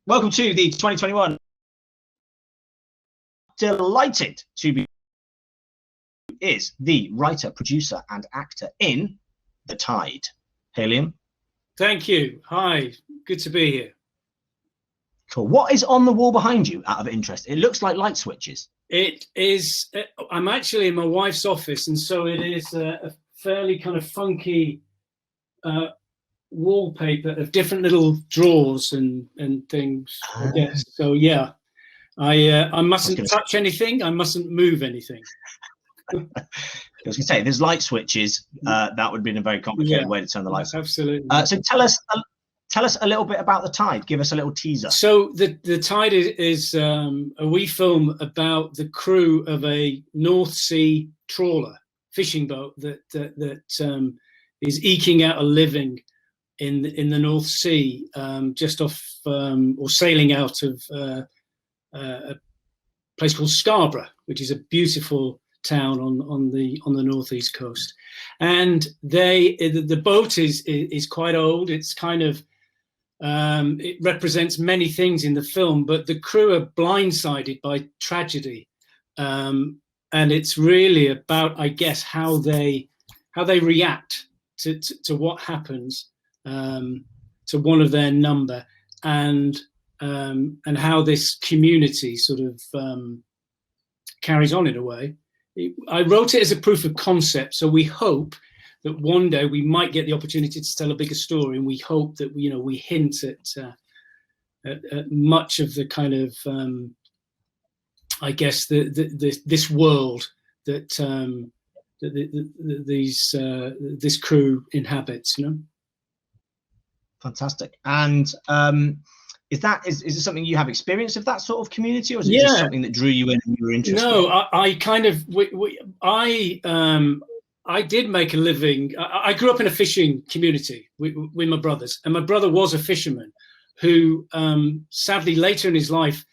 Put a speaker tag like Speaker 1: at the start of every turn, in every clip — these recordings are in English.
Speaker 1: Welcome to the 2021. Delighted to be is the writer, producer, and actor in The Tide. Hey, Liam.
Speaker 2: Thank you. Hi, good to be here.
Speaker 1: Cool. What is on the wall behind you, out of interest? It looks like light switches.
Speaker 2: It is. I'm actually in my wife's office, and so it is a fairly kind of funky wallpaper of different little drawers and things. I guess. So yeah, I mustn't touch anything. I mustn't move anything.
Speaker 1: I was going to say, there's light switches. That would be a very complicated way to turn the lights on.
Speaker 2: Absolutely.
Speaker 1: So tell us a little bit about The Tide. Give us a little teaser.
Speaker 2: So the Tide is a wee film about the crew of a North Sea trawler fishing boat that is eking out a living in the North Sea, just off or sailing out of a place called Scarborough, which is a beautiful town on the northeast coast. And the boat is quite old. It's kind of it represents many things in the film, but the crew are blindsided by tragedy, and it's really about, I guess, how they react to what happens to one of their number, and how this community sort of carries on in a way. I wrote it as a proof of concept, so we hope that one day we might get the opportunity to tell a bigger story, and we hope that we hint at much of the kind of I guess this world that this crew inhabits.
Speaker 1: Fantastic. And is it something you have experience of, that sort of community, or is it just something that drew you in and you were interested?
Speaker 2: No, I kind of I did make a living. I grew up in a fishing community with my brothers, and my brother was a fisherman who sadly later in his life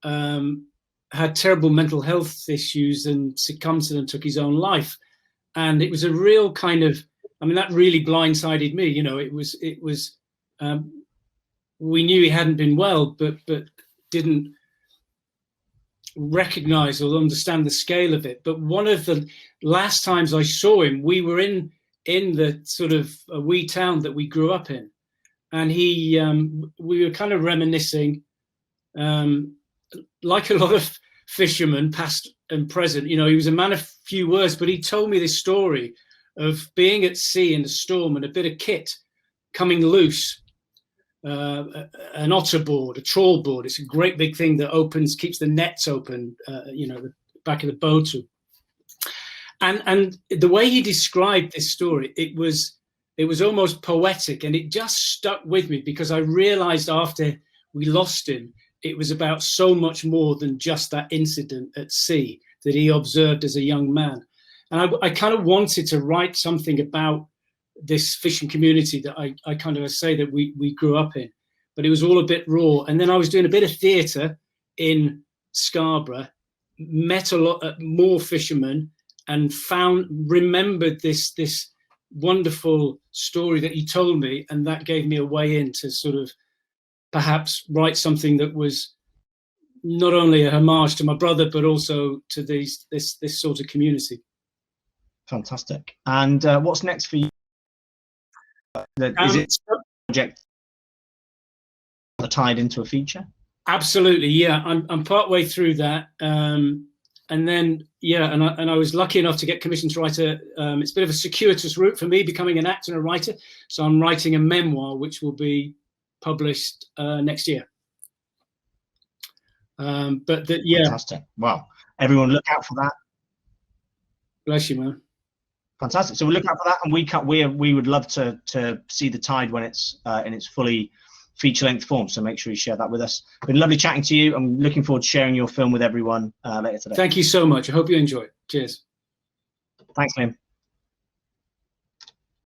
Speaker 2: had terrible mental health issues and succumbed to them, took his own life. And it was a real kind of, that really blindsided me. It was we knew he hadn't been well, but didn't recognize or understand the scale of it. But one of the last times I saw him, we were in the sort of a wee town that we grew up in, and we were kind of reminiscing, like a lot of fishermen, past and present. He was a man of few words, but he told me this story of being at sea in a storm and a bit of kit coming loose. An otter board, a trawl board. It's a great big thing that keeps the nets open, the back of the boat. And the way he described this story, it was almost poetic, and it just stuck with me, because I realized after we lost him, it was about so much more than just that incident at sea that he observed as a young man. And I kind of wanted to write something about this fishing community that I kind of say that we grew up in, but it was all a bit raw. And then I was doing a bit of theatre in Scarborough, met a lot more fishermen, and remembered this wonderful story that he told me, and that gave me a way in to sort of perhaps write something that was not only a homage to my brother, but also to this sort of community.
Speaker 1: Fantastic. And what's next for you? Is it a project tied into a feature?
Speaker 2: Absolutely, yeah. I'm partway through that, and then and I was lucky enough to get commissioned to write it's a bit of a circuitous route for me, becoming an actor and a writer. So I'm writing a memoir which will be published next year.
Speaker 1: Fantastic. Well, everyone look out for that.
Speaker 2: Bless you, man.
Speaker 1: Fantastic. So we look out for that, and we would love to see The Tide when it's in its fully feature-length form. So make sure you share that with us. It's been lovely chatting to you. I'm looking forward to sharing your film with everyone later today.
Speaker 2: Thank you so much. I hope you enjoy it. Cheers.
Speaker 1: Thanks, Liam.